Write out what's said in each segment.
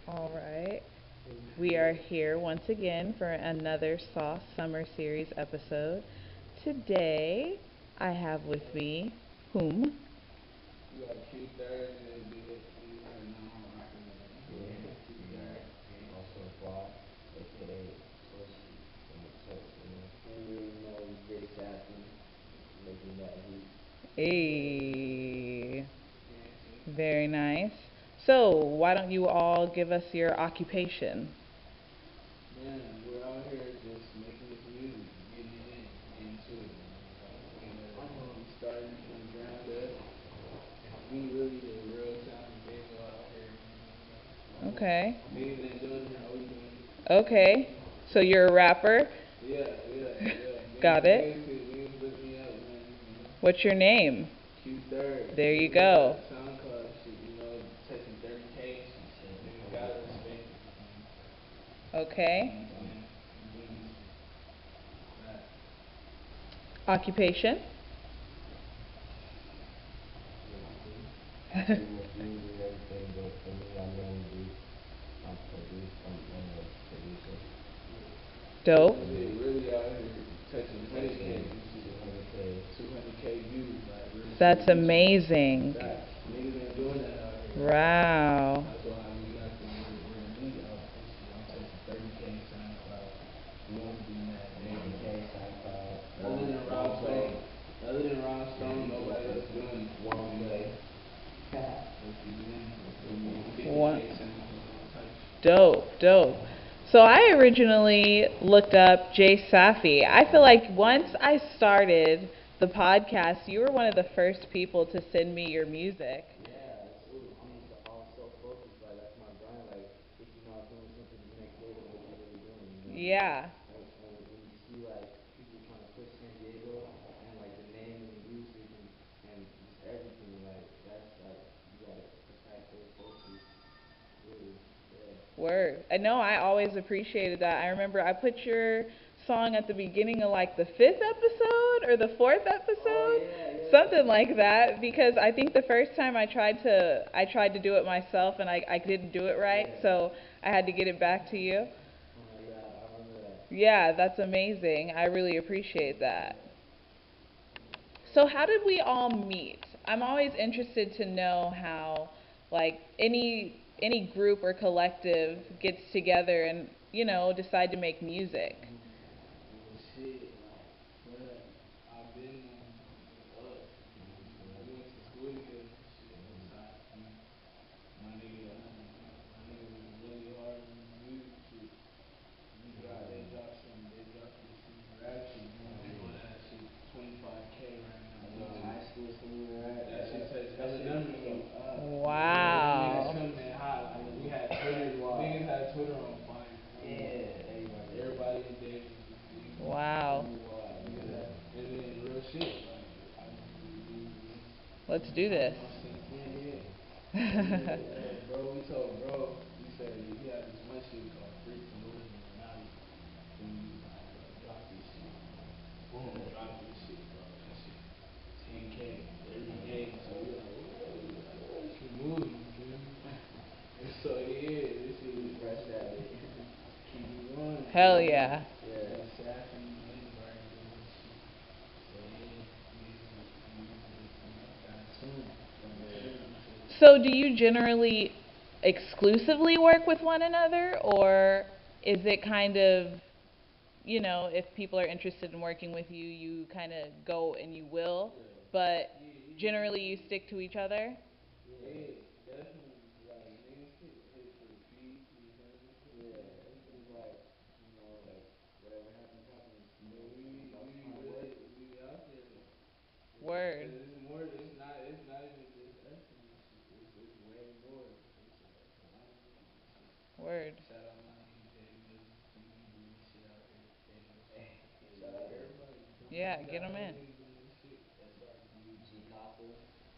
All right. We are here once again for another Sauce Summer Series episode. Today, I have with me whom? You got Q3rd and big right now rocking with Q3rd. Oso Fye, aka SOSD, from the Texas. And you know Jay Saffi, making that heat. A. Very nice. So, why don't you all give us your occupation? Man, we're out here just making this music, getting it in, getting to it. We started from the ground up. We really the real talented people out here. Okay. Niggas ain't doing it how we doing it. Okay. So, you're a rapper? Yeah. Got it. Niggas look me up, man. What's your name? Q3rd. There you go. SoundCloud shit, touching 30K. Niggas gotta respect it. Okay. Right. Occupation? I pretty much music and everything, but for me, I mainly do, I'm a producer. Dope. Really out here touching 100K, 200K. 200K views, like really. That's amazing. Facts. Niggas ain't doing that out here. Wow. That's why we got we're in the league out this shit. I'm touching 30K SoundCloud. We won't be mad. 80K SoundCloud. Other than Rob Stone, nobody else doing it. One play. What you doing? What? 50K SoundCloud type shit. Dope. So I originally looked up Jay Saffi. I feel like once I started the podcast, you were one of the first people to send me your music. Yeah, absolutely. I'm also focused, like, that's my grind. Like, if you're not doing something the next day, then what you really doing? Yeah. And when you see, like, people trying to push San Diego, and, like, the name and the music, and just everything, like, that's, like, you gotta attack those focus, really, yeah. Word. I know I always appreciated that. I remember I put your song at the beginning of like the fifth episode or the fourth episode. Oh, yeah. Something like that. Because I think the first time I tried to do it myself and I didn't do it right, Yeah. so I had to get it back to you. Yeah, I remember that. Yeah, that's amazing. I really appreciate that. So how did we all meet? I'm always interested to know how like any group or collective gets together and, decide to make music. Shit, but I've been up. We went to school together. Shit, that's how my nigga was really hard on the music shit. They dropped this new rap shit. People that shit 25K right now. I know, high school senior, right? That shit touched hella numbers though. Them niggas Wow. coming in hot. Like we had Twitter. Niggas had Twitter on fire. Yeah, Everybody in Davis. Wow. And then real shit. Like Let's do this. bro, we told bro, we said he had this one shit called Freak Delusion Reality. And we was like, bro, drop this shit. Boom, drop this shit, bro. That shit 10K every day. So we like, what? It's your movie, you feel me? And so yeah, this shit was fresh that day. keep me going. Hell yeah. Yeah. Sassy, Lindbergh, doing this shit. So yeah, we got in tune. So do you generally exclusively work with one another, or is it kind of, if people are interested in working with you, you kind of go and you will, but generally you stick to each other? Yeah, definitely. Like niggas hit for the beats, you know what I'm saying? Yeah, it's like, like, whatever happens, happens. But That's we kind of really work. we out there though. Word. It's more. It's not even just us in this shit. It's way more. It's a lot of niggas in this shit. Word. Shout out my nigga Jay Mills. He be doing this shit out here. Shout out everybody. Yeah, We get got them hella in. niggas doing this shit. SRG, G Casa,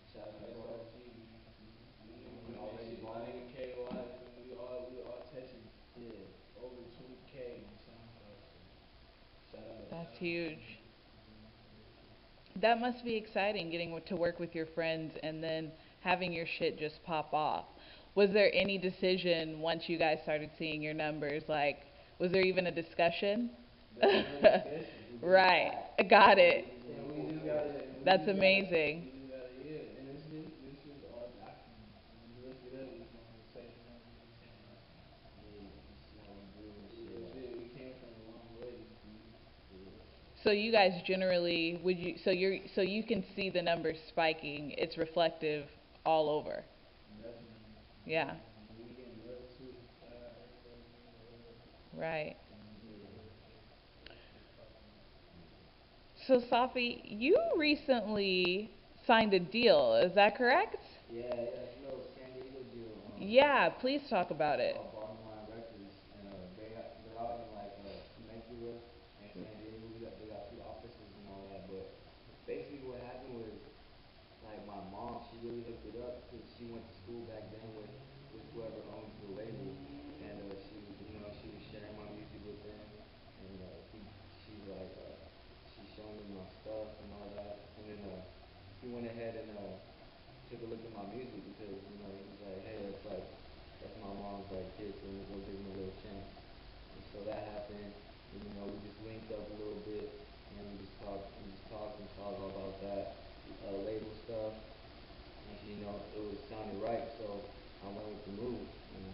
shout out to bro. SRG, man. We on that Already shit. My balling. nigga KOI, we all touching Yeah. over 20K on SoundCloud. So That's shout out to them huge. niggas for doing that shit. That must be exciting getting to work with your friends and then having your shit just pop off. Was there any decision once you guys started seeing your numbers? Like, was there even a discussion? Right. I got it. And we just got it. That's amazing. We just got it, yeah. And this is all documented. When you look it up, it's gonna say the numbers we came out. Yeah, we came from a long way. So you guys generally, so you can see the numbers spiking. It's reflective all over. Definitely. Yeah. We getting love too. Right. So Safi, you recently signed a deal. Is that correct? Yeah, it's a little San Diego deal. Yeah, please talk about it. Bottom Line Records, and they're out in like Temecula and San Diego. They got two offices and all that. But basically, what happened was like my mom, she really hooked it up because she went to school back then with whoever owns the label, and she was sharing my music with them, and she's like she's showing me my stuff and all that, and then he went ahead and took a look at my music because he was like, hey, that's my mom's like kid, so we'll go give him a little chance. And so that happened, and we just linked up a little bit, and we just talked all about that label stuff, and it was sounding right, so I went with the move, and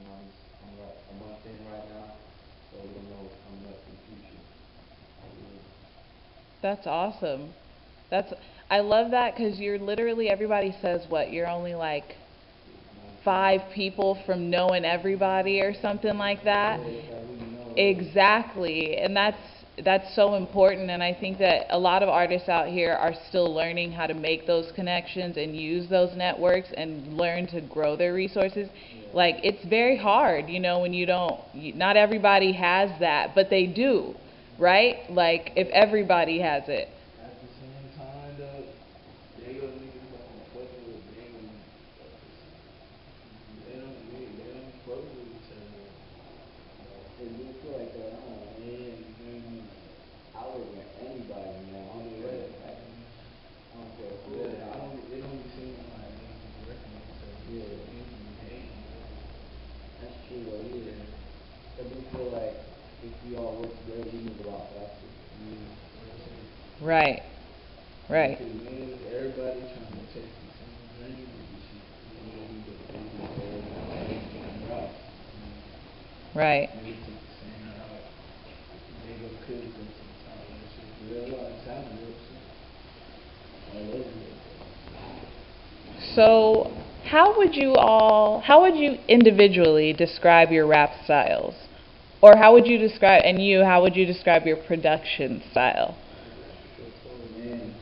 I'm a month in right now, so we don't know what's coming up in the future. That's awesome. I love that because you're literally, everybody says what, you're only like 5 people from knowing everybody or something like that. Exactly. And that's so important, and I think that a lot of artists out here are still learning how to make those connections and use those networks and learn to grow their resources. Like, it's very hard, when not everybody has that, but they do, right? Like, if everybody has it. At the same time, though, Dago niggas don't fuck with Dago niggas. They don't fuck with each other. They do feel like that, huh? Yeah, you feel me? I would with anybody, man. I don't care. I don't care who Yeah, they are. it don't be seeming like niggas be working with each other. Yeah. Niggas be hating. That's true, though. Yeah. I do feel like if we all work together, we move a lot faster. Right. Right. Because niggas, everybody trying to chase the same dream with this shit. Right. Niggas take the same route. They go could go to the top of that shit. Real life, sound real shit. All over it. So, how would you individually describe your rap styles? Or how would you describe your production style? Man,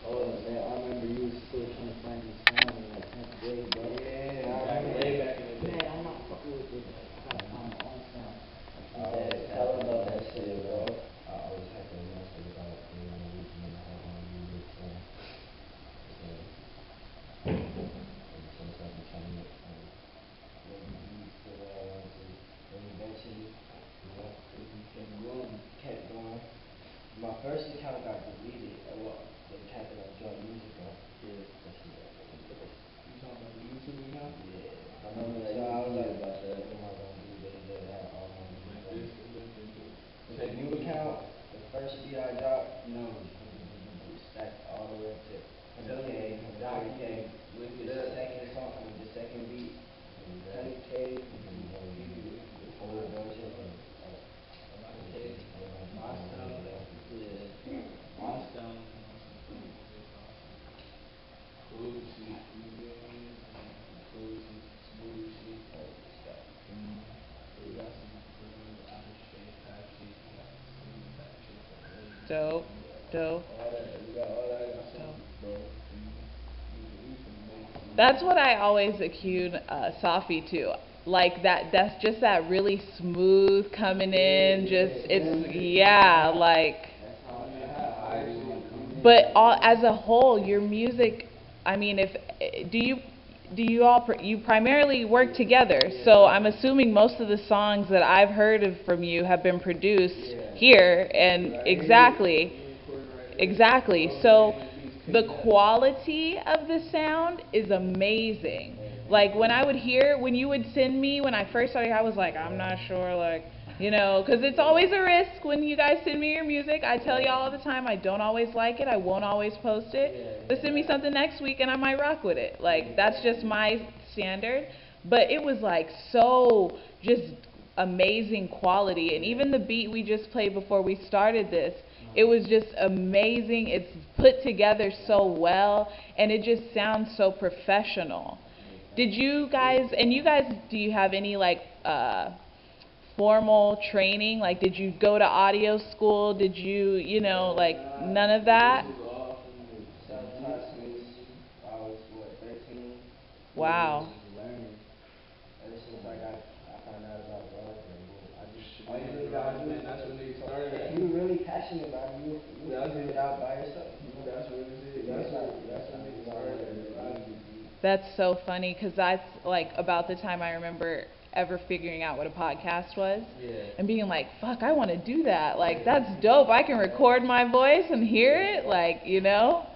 I remember you was still trying to find your sound in like 10th grade, bro. Yeah, way back in the day. Man, I'm not fucking with this. I'm trying to find my own sound. Tell them about that shit, bro. I was hacking most of it out, and I had my music, so sometimes I'm trying to make beats that I want to, and eventually, we kept going. My first account got deleted. The account that I dropped music on. Yeah, that shit got deleted. You talking about the YouTube account? Yeah. I remember that you was like about that. What am I gonna do? They had all my music. The new account, the first beat I dropped, stacked all the way up to 100K, 30K. With the second song, the second beat, 100K. The full version. Milestone. Cool shit, you feel me? Cool shit, smooth shit. We got some outer space type shit, we got some smooth type shit. Dope. Dope. We got all that, got some, bro. That's what I always accuse Safi to. Like that's just that really smooth coming in, like. But as a whole, your music, I mean, you primarily work together, so I'm assuming most of the songs that I've heard of from you have been produced here, and exactly. So the quality of the sound is amazing. Like when I would hear, when you would send me, when I first started, I was like, I'm not sure, like, you know, because it's always a risk when you guys send me your music. I tell y'all all the time, I don't always like it, I won't always post it. But send me something next week and I might rock with it. Like, that's just my standard. But it was like so just amazing quality. And even the beat we just played before we started this, it was just amazing. It's put together so well, and it just sounds so professional. Did you guys, and you guys, do you have any like formal training? Like, did you go to audio school? Did you, you know, like none of that? Wow. Ever since I found out about golf, All you really gotta do is that's when they started. if you were really passionate about it, you would figure it out by yourself. That's what it is. That's when they started. That's so funny, because that's like about the time I remember ever figuring out what a podcast was. And being like, fuck, I want to do that. Like, that's dope. I can record my voice and hear it, like, you know.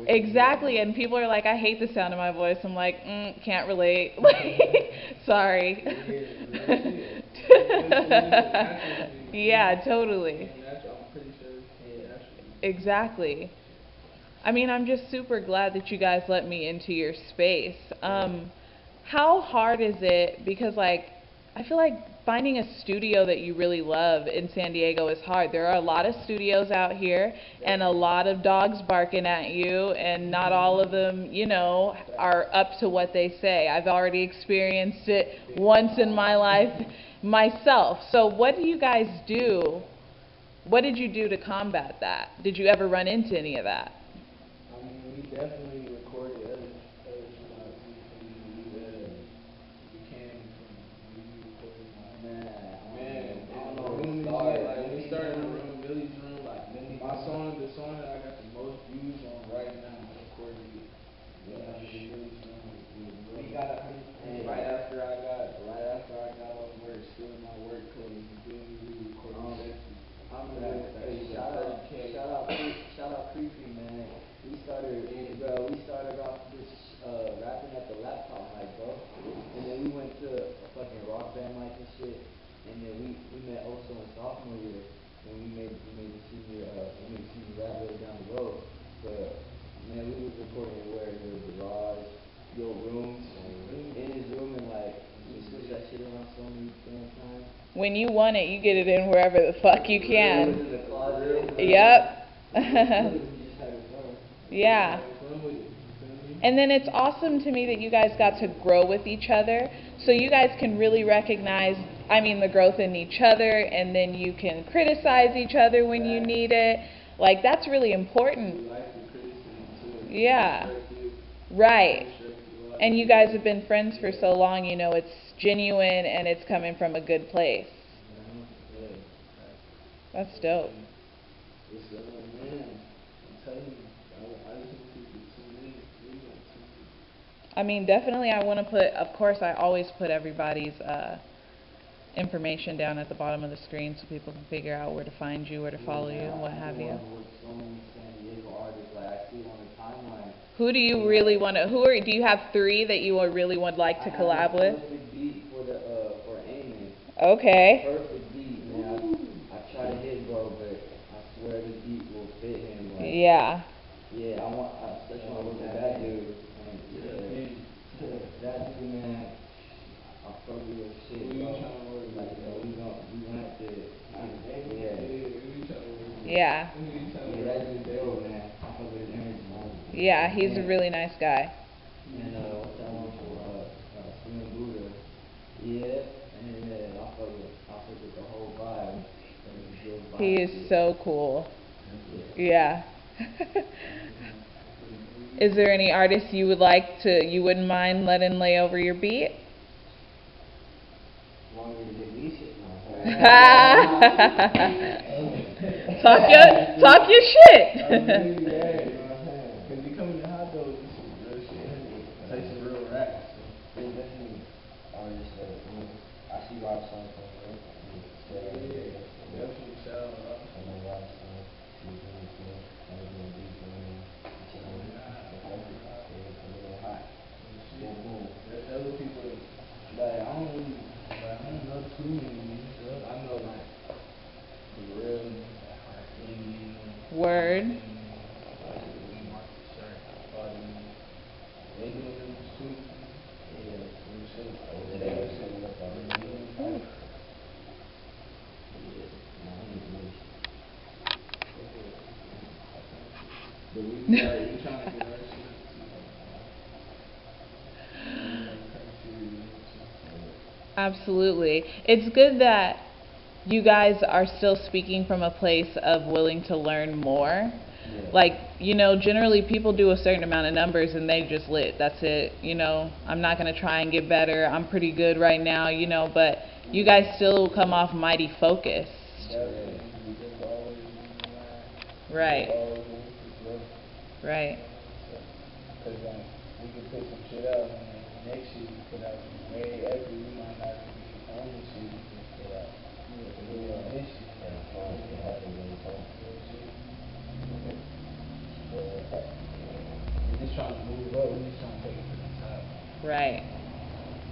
Exactly, and people are like, I hate the sound of my voice. I'm like, can't relate. Sorry. Yeah, totally. Exactly. I mean, I'm just super glad that you guys let me into your space. How hard is it? Because, like, I feel like finding a studio that you really love in San Diego is hard. There are a lot of studios out here and a lot of dogs barking at you, and not all of them, you know, are up to what they say. I've already experienced it once in my life myself. So what do you guys do? What did you do to combat that? Did you ever run into any of that? I mean, we definitely recorded other spots. We came from we recorded man, I don't know, when we started in the room, Billy's room, like my song, the song that I got the most views on right now, I recorded it. We got right after I got off work, still in my work clothes, we recorded sexy. Shout out Creepy, man. We started off this rapping at the laptop mic, bro. And then we went to a fucking rock band mic and shit. And then we met Oso in sophomore year. And we made the senior rap later down the road. But man, we was recording where in the garage, your rooms, in his room, and like we switched that shit around so many damn times. When you want it, you get it in wherever the fuck you can. In the closet. Yep. Yeah. And then it's awesome to me that you guys got to grow with each other, so you guys can really recognize, I mean, the growth in each other, and then you can criticize each other when you need it. Like, that's really important. Yeah. Right. And you guys have been friends for so long, you know, it's genuine and it's coming from a good place. That's dope. I mean, definitely I want to put, of course, I always put everybody's information down at the bottom of the screen so people can figure out where to find you, where to follow you, and what have you. Who do you really want to, do you have 3 that you really would like to collab with? Perfect beat for Amen. Okay. Perfect beat, man. I try to hit bro, but I swear the beat will fit him. Like, Yeah. Yeah, I especially want to look at that dude. That dude, man, I fuck with your shit, bro. Like, we gonna have to, Yeah. Yeah, that dude's dope, man. I fuck with his energy, man. Yeah, he's a really nice guy. And what's that one for Swimming Buddha? Yeah, and I fuck with the whole vibe. He is so cool. Yeah. Is there any artists you wouldn't mind letting lay over your beat? Talk your shit. Because we come in the hot dogs, this is real shit. Take some real raps. There's definitely artists that I see rock songs from. Definitely shout out. I know rock songs. She's really cool. I was doing beats for him. It's a little hot. Word. We mark the shirt. They do it in the street. Yeah, we should. They were sitting up on the But we trying to get our shit. Absolutely. It's good that you guys are still speaking from a place of willing to learn more. Like, you know, generally people do a certain amount of numbers and they just lit. That's it. You know, I'm not going to try and get better. I'm pretty good right now, you know, but you guys still come off mighty focused. Right. Right. Because we can put some shit out and then next year we put out some way after we might not be on the shit we can put out. We on this shit. We're just trying to move up, we're just trying to take it to the top. Right.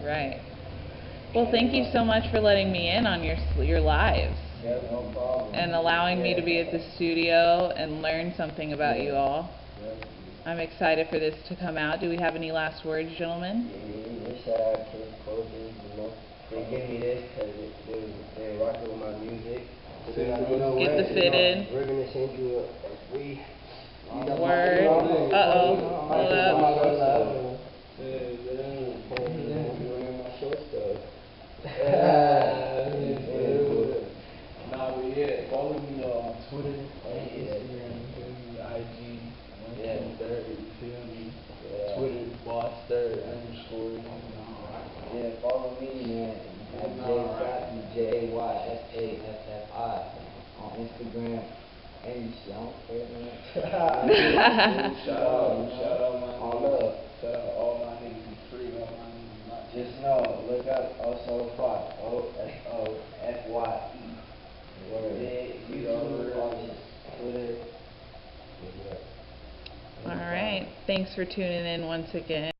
Right. Well, thank you so much for letting me in on your lives. Yeah, no problem. And allowing me to be at the studio and learn something about you all. I'm excited for this to come out. Do we have any last words, gentlemen? Yeah, shout out to the closers, you know. They give me this because they're rocking with my music. Get the fit in. We're going to send you a free... Word. Uh-oh. Hold up. Nah, but yeah, follow me on Twitter, Instagram, IG, you feel me? Twitter, boss3rd_. Yeah, follow me, man, at Jay Saffi, JaySaffi on Instagram. And Shawnte, man. Shout out my niggas. Shout out all my niggas. Be free, all my niggas. Not Just know, look up Oso Fye, OSOFYE. YouTube, Twitter. All right. Thanks for tuning in once again.